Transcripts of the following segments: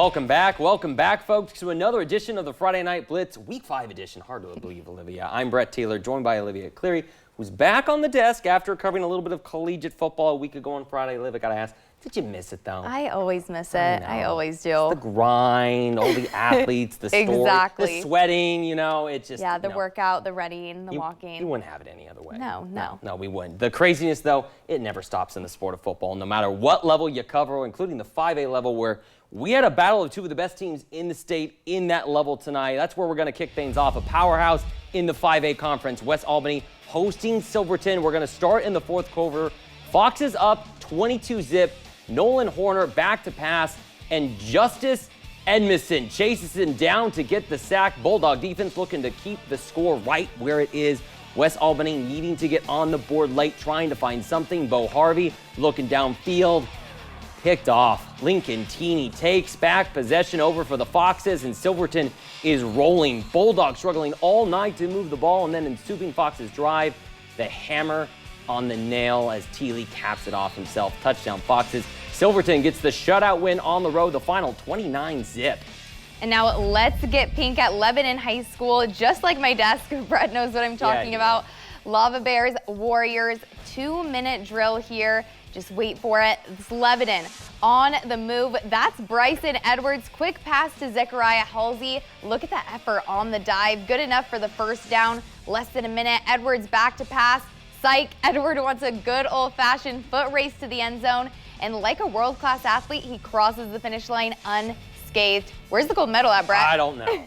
Welcome back, folks, to another edition of the Friday Night Blitz, Week 5 edition. Hard to believe, Olivia. I'm Brett Taylor, joined by Olivia Cleary, who's back on the desk after covering a little bit of collegiate football a week ago on Friday. Olivia, gotta ask, did you miss it, though? I always miss it. I always do. It's the grind, all the athletes, the story, Exactly. the sweating, it's just... Yeah, the workout, the running, the walking. You wouldn't have it any other way. No. No, we wouldn't. The craziness, though, it never stops in the sport of football, no matter what level you cover, including the 5A level, where we had a battle of two of the best teams in the state in that level tonight. That's where we're going to kick things off. A powerhouse in the 5A conference. West Albany hosting Silverton. We're going to start in the fourth quarter. Foxes up 22-zip. Nolan Horner back to pass. And Justice Edmondson chases him down to get the sack. Bulldog defense looking to keep the score right where it is. West Albany needing to get on the board late, trying to find something. Bo Harvey looking downfield. Picked off. Lincoln Teeney takes back possession over for the Foxes, and Silverton is rolling. Bulldogs struggling all night to move the ball, and then ensuing Foxes drive, the hammer on the nail as Teeley caps it off himself. Touchdown Foxes. Silverton gets the shutout win on the road, the final 29-zip. And now let's get pink at Lebanon High School. Just like my desk, Brett knows what I'm talking about. Lava Bears, Warriors, 2-minute drill here. Just wait for it. It's Lebanon on the move. That's Bryson Edwards. Quick pass to Zechariah Halsey. Look at that effort on the dive. Good enough for the first down. Less than a minute. Edwards back to pass. Psych. Edward wants a good old-fashioned foot race to the end zone. And like a world-class athlete, he crosses the finish line unscathed. Where's the gold medal at, Brett? I don't know.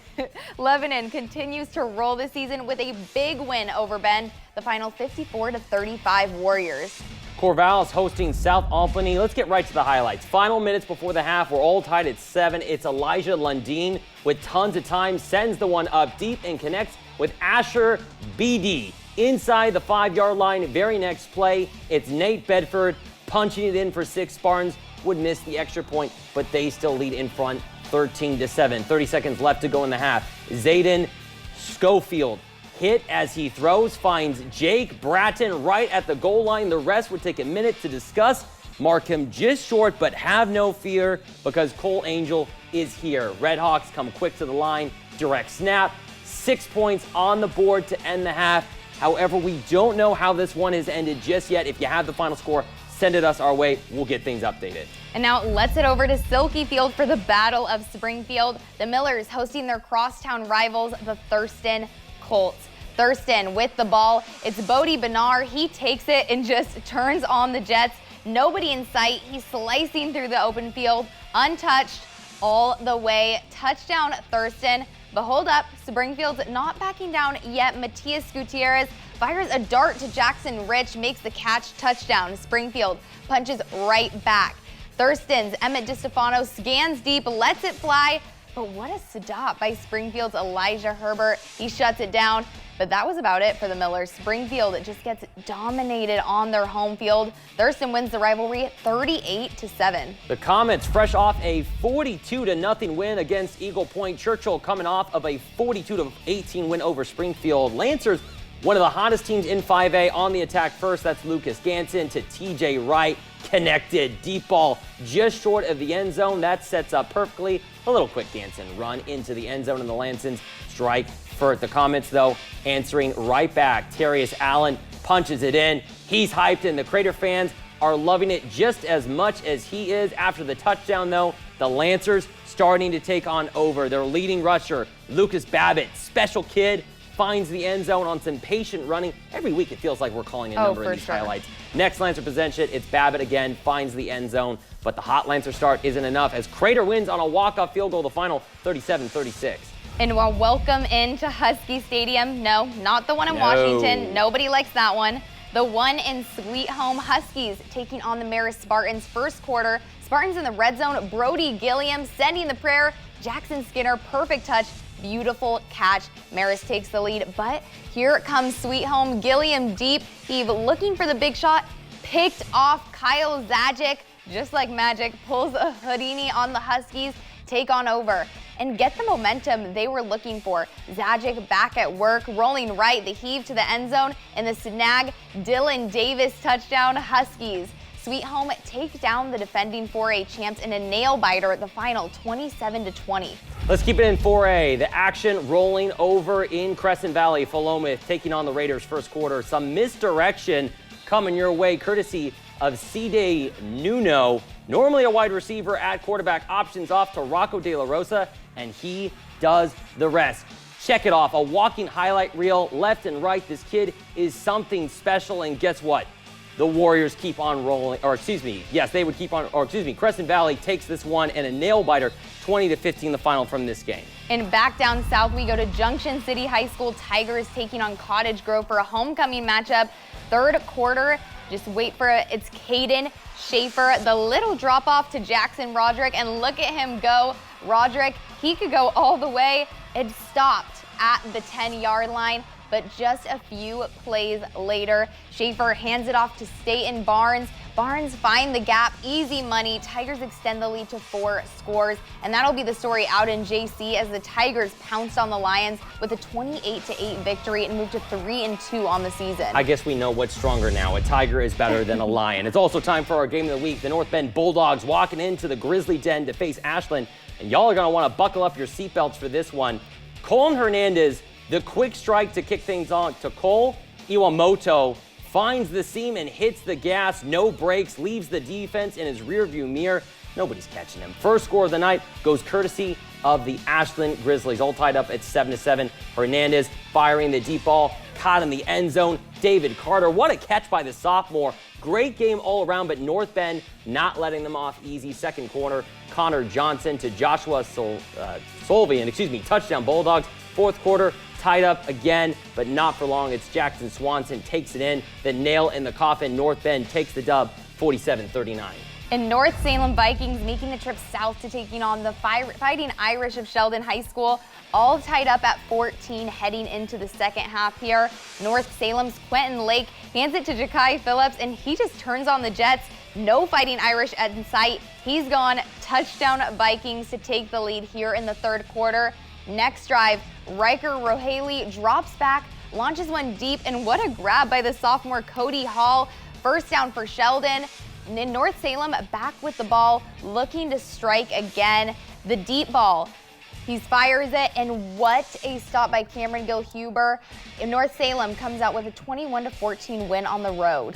Lebanon continues to roll this season with a big win over Bend. The final 54-35 Warriors. Corvallis hosting South Albany. Let's get right to the highlights. Final minutes before the half. We're all tied at 7. It's Elijah Lundeen with tons of time. Sends the one up deep and connects with Asher BD inside the 5-yard line. Very next play, it's Nate Bedford punching it in for 6 Spartans. Would miss the extra point, but they still lead in front 13-7. 30 seconds left to go in the half. Zayden Schofield hit as he throws, finds Jake Bratton right at the goal line. The rest would take a minute to discuss. Mark him just short, but have no fear because Cole Angel is here. Redhawks come quick to the line, direct snap, 6 points on the board to end the half. However, we don't know how this one has ended just yet. If you have the final score, send it us our way. We'll get things updated. And now let's head over to Silky Field for the Battle of Springfield. The Millers hosting their crosstown rivals, the Thurston Colts. Thurston with the ball. It's Bodie Benar. He takes it and just turns on the Jets. Nobody in sight. He's slicing through the open field, untouched all the way. Touchdown Thurston. But hold up, Springfield's not backing down yet. Matias Gutierrez fires a dart to Jackson Rich, makes the catch, touchdown. Springfield punches right back. Thurston's Emmett DiStefano scans deep, lets it fly. But what a stop by Springfield's Elijah Herbert. He shuts it down. But that was about it for the Millers. Springfield just gets dominated on their home field. Thurston wins the rivalry 38-7. The Comets fresh off a 42-0 win against Eagle Point. Churchill coming off of a 42-18 win over Springfield. Lancers, one of the hottest teams in 5A, on the attack first. That's Lucas Ganson to TJ Wright. Connected. Deep ball just short of the end zone. That sets up perfectly. A little quick Ganson run into the end zone, and the Lansons strike first. The Comets, though, answering right back. Terrius Allen punches it in. He's hyped, and the Crater fans are loving it just as much as he is. After the touchdown, though, the Lancers starting to take on over. Their leading rusher, Lucas Babbitt, special kid, finds the end zone on some patient running. Every week it feels like we're calling a number in these highlights. Next Lancer possession, it's Babbitt again, finds the end zone, but the hot Lancer start isn't enough as Crater wins on a walk-off field goal, the final 37-36. And welcome into Husky Stadium. No, not the one in Washington. Nobody likes that one. The one in Sweet Home. Huskies taking on the Marist Spartans. First quarter, Spartans in the red zone. Brody Gilliam sending the prayer. Jackson Skinner, perfect touch. Beautiful catch. Marist takes the lead, but here comes Sweet Home. Gilliam deep. Heave looking for the big shot. Picked off. Kyle Zajic, just like magic, pulls a Houdini on the Huskies. Take on over and get the momentum they were looking for. Zajic back at work, rolling right, the heave to the end zone, and the snag. Dylan Davis touchdown, Huskies. Sweet Home take down the defending 4A champs in a nail-biter at the final, 27-20. Let's keep it in 4A. The action rolling over in Crescent Valley. Philomath taking on the Raiders first quarter. Some misdirection coming your way courtesy of C-Day Nuno. Normally a wide receiver at quarterback, options off to Rocco De La Rosa, and he does the rest. Check it off, a walking highlight reel left and right. This kid is something special, and guess what? The Warriors keep on rolling, they would keep on, Crescent Valley takes this one and a nail-biter, 20-15 the final from this game. And back down south, we go to Junction City High School. Tigers taking on Cottage Grove for a homecoming matchup. Third quarter, just wait for it. It's Caden Schaefer, the little drop-off to Jackson Roderick, and look at him go. Roderick, he could go all the way. It stopped at the 10-yard line. But just a few plays later, Schaefer hands it off to Staten Barnes. Barnes find the gap, easy money. Tigers extend the lead to 4 scores. And that'll be the story out in JC as the Tigers pounced on the Lions with a 28-8 victory and moved to 3-2 on the season. I guess we know what's stronger now. A Tiger is better than a Lion. It's also time for our game of the week. The North Bend Bulldogs walking into the Grizzly Den to face Ashland. And y'all are going to want to buckle up your seatbelts for this one. Colin Hernandez, the quick strike to kick things on to Cole Iwamoto, finds the seam and hits the gas, no brakes, leaves the defense in his rearview mirror. Nobody's catching him. First score of the night goes courtesy of the Ashland Grizzlies, all tied up at 7-7. Hernandez firing the deep ball, caught in the end zone. David Carter, what a catch by the sophomore. Great game all around, but North Bend not letting them off easy. Second quarter, Connor Johnson to Joshua Solvian, touchdown Bulldogs. Fourth quarter, tied up again, but not for long. It's Jackson Swanson takes it in. The nail in the coffin. North Bend takes the dub, 47-39. And North Salem Vikings making the trip south to taking on the Fighting Irish of Sheldon High School. All tied up at 14 heading into the second half here. North Salem's Quentin Lake hands it to Ja'Kai Phillips, and he just turns on the Jets. No Fighting Irish in sight. He's gone. Touchdown Vikings to take the lead here in the third quarter. Next drive, Riker Rohaley drops back, launches one deep, and what a grab by the sophomore Cody Hall. First down for Sheldon. And in North Salem, back with the ball, looking to strike again. The deep ball, he fires it, and what a stop by Cameron Gilhuber. And North Salem comes out with a 21-14 win on the road.